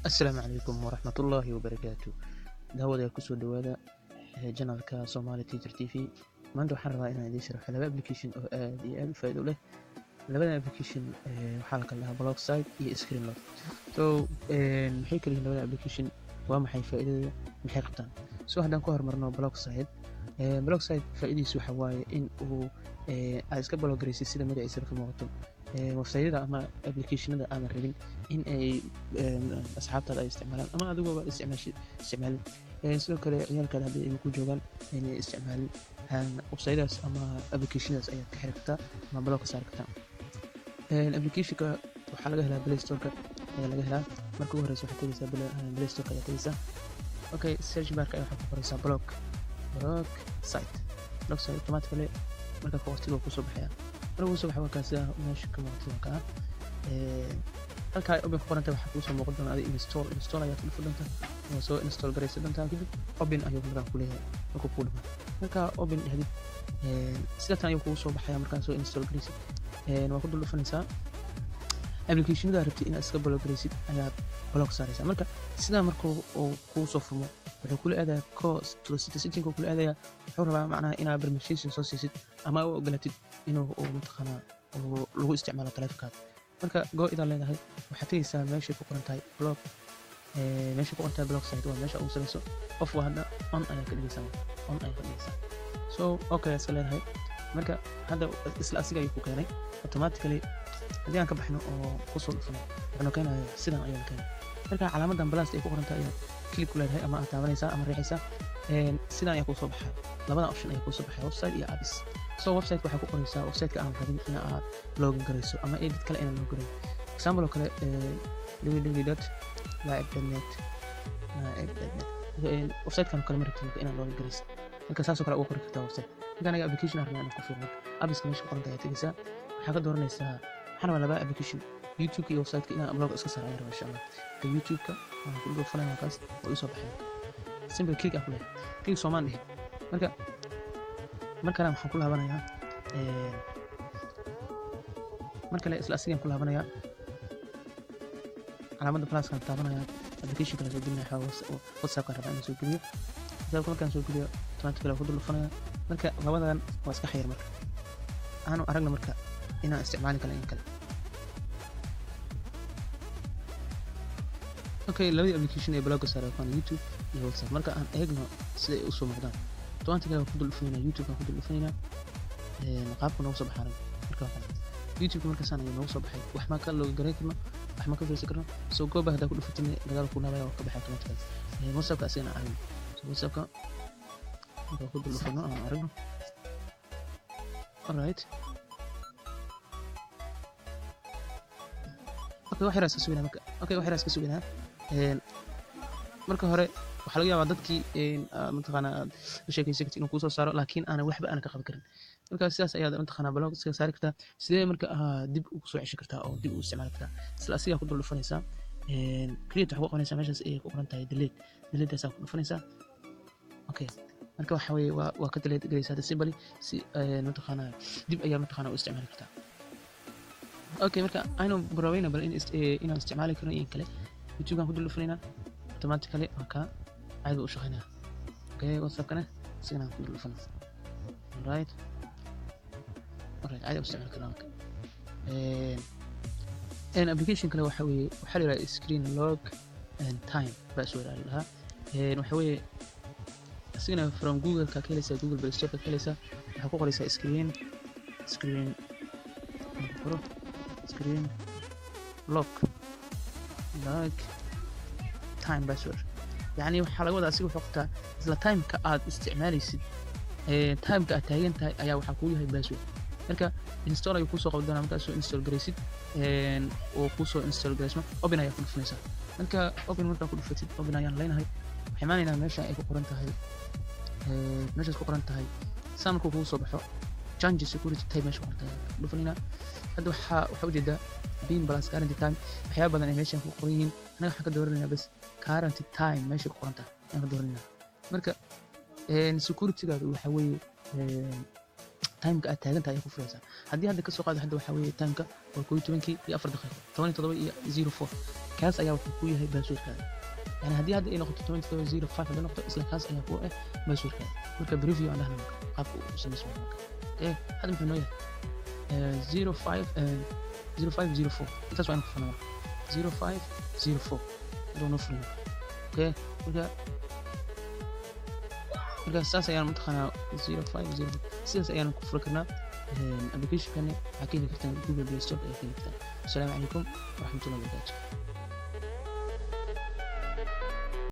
السلام عليكم ورحمة الله وبركاته. دعوة كسو دوادة جنرال كا Somali Teacher TV. maanta waxaan rabaa inaan idiin sharaxo laba application oo aad iyo aad u faa'iido leh. labada application waxaa la kala dhahaa Blocksite iyo Screenload. maxay kala yihiin labada application, waa maxay faa'iidadooda, maxay qabtaan? haddaan ku horumarno Blocksite faa'iidadiisu waxa waaye in uu aad iska block garaysid sida magaciisa ka muuqato website-yada ama application-ada aadan rabin in ay asxaabtaada ay isticmaalaan ama adigooba isticmaalin. sidoo kale ciyaalkaada haddii ay ku joogaan inay isticmaalin website-daas ama application-daas ayaad ka xiri kartaa ama block ka saari kartaa. application-ka waxaa laga helaa Play Store-ka ayaa laga helaa. marka ugu horeysa waxaad tegaysaa Play Store-ka ayaad tegaysaa. search bar-ka ayaa waxaad ku qoraysaa Blocksite automatically marka waqtiga uu kusoo baxaya. marka uu soo baxo waa kaas meesha ka muuqato ka halka ay open ku qorantay waxaa kusoo muuqan doona adiga install ayaa ku dhufan doontaa oo soo install garaysan doontaa kadib open ayuu markaa ku leeyahay marka ku dhufan marka open hadib sida tan ayuu kugu soo baxaya markaa soo install garaysid waa ku dhufanaysaa application-da rabtid inaad iska block garaysid ayaad block saaraysaa. marka sidaa markuu uu kuu soo furmo wuxuu kula aadayaa setting kula aadayaa wuxuu rabaa macnaha inaad permission soo siisid ama u ogolatid inuu mataqaanaa lagu isticmaalo taleefankaada. marka go idaa leedahay waxaad tegaysaa meeshay ku qoran tahay Blocksite waa meesha ugu sareyso qof waa hadda on ayaa ka dhigaysaa iska leedahay. marka hadda isla asiga ayuu ku keenay automatically. haddii aan ka baxno oo kusoo dhufano wuxuu keenayaa sidan ayuu keenay. marka calaamadan plus ay ku qoran tahay ayaad click ku leedahay ama aad taabanaysaa ama riixaysaa sidan ayaa kusoo baxaya. labada option ayaa kusoo baxaya website iyo apps. website waxaa ku qoraysaa website-ka aan rabin in aad login garayso ama edit kale inaan loo garin. example oo kale www.laib.net website-kan kale markaa inaan login garayso marka saasoo kale ugu qori kartaa website. markaan anaga application aan rabnaa inaan ku fiirno apps-ka meesha ku qoran tahay tegaysaa waxaa ka dooranaysaa waxaan laba application YouTube iyo website-ka inaan blog iska saaro ayaan rabaa insha Allah. YouTube-ka aan ku dhufanaa kaas oo ii soo baxay simple click aan ku leeyahay click Soomaan dheh. markana waxaan ku laabanayaa markale isla asigaan ku laabanayaa calaamada plus-ka taabanayaa application-ka la soo gelinayaa WhatsApp-ka rabaa inaan soo geliyo. WhatsApp-ka markaan soo geliyo automatically ku dhufanayaa. marka labadan waa iska xayir marka aanu aragna marka inaan isticmaali kale in kale. labadii application ee blogga saaray waa YouTube iyo WhatsApp. marka aan eegno sida ay u soo muuqdaan automatically ku dhufanayna YouTube-ka ku dhufanayna qaabka noogu soo baxay marka YouTube marka saan ayuu noogu soo baxay wax ma ka loo garay karno wax ma ka fiirsan karno gooba hadaa ku dhufatay dagaal ku naabaya oo ka baxay automatically. WhatsApp-ka asina aragno WhatsApp-ka ku dhufano aan aragno. alright wax yar iska suginaa marka hore waxaa laga yaabaa dadkii mataqaanaa aad la sheekaysan kartid inuu kuu soo saaro laakiin aanan waxba ka qaban karin. marka sidaas ayaad mataqaanaa blog iska saari kartaa. sidee marka dib ugu soo ceshan kartaa oo dib u isticmaali kartaa isla asigaa ku dhufanaysaa create waxaa ku qabanaysaa meeshaas ay ku qoran tahay delete-daas ku dhufanaysaa. marka waxa weeye waa ka delete garaysaa simply si mataqaanaa dib ayaa mataqaanaa u isticmaali kartaa. marka aynu barawayna bal inaan isticmaali karno in kale YouTube-kan ku dhufanayna automatically ka caadi u shaqeynaa. WhatsApp-kana sigana ku dhufan. alright caadi u isticmaali karnaa. application kale waxa weeye waxa la yiraahdaa Screenload and Time password lahaa. waxa weeye sigana from Google-ka ka helaysaa Google Play Store-ka ka helaysaa waxaa ku qoraysaa screen lock like time password. يعني waxaa laga wadaa asiga wuxuu qabtaa isla time-ka aad isticmaalaysid time-ka aad taagan tahay ayaa waxaa kuu yahay password. marka install ayuu kusoo qaban doonaa markaad soo install garaysid oo kusoo install garaysmo open ayaa ku dhufanaysaa. marka open markaa ku dhufatid open ayaan leenahay waxay imaanaynaa meesha ay ku qoran tahay meeshaas ku qoran tahay saa markuu kugu soo baxo change security type meesha ku qoran tahay dhufanayna. hadda waxaa ujeedaa bin plus current time waxyaaba badan ay meeshan ku qoran yihiin anaga waxaan ka dooranaynaa bas current time meesha ku qoran tahay ayaan ka dooranaynaa. marka security-gaadu waxa weeye timeka aad taagan tahay ku furaysaa haddii hadda ka soo qaado hadda waxa weeye timeka waa 12 iyo 4 daqiiqo 17 iyo 04 kaas ayaa wuxuu ku yahay passwordkaada يعني هذه هذا إلى نقطة 2705 هذا نقطة إسلا كاس أنا فوق بسوي كذا مركب بريفيو عندنا قاب وسمي اسمه أوكي هذا محنو يه 05 0504 أنت سوين كفنا 0504 دون فريم أوكي مركب ساس أيام متخنا 0504 ساس أيام كفركنا الأبليكيشن كان أكيد كتير جوجل بلاي ستور أكيد كتير السلام عليكم ورحمة الله وبركاته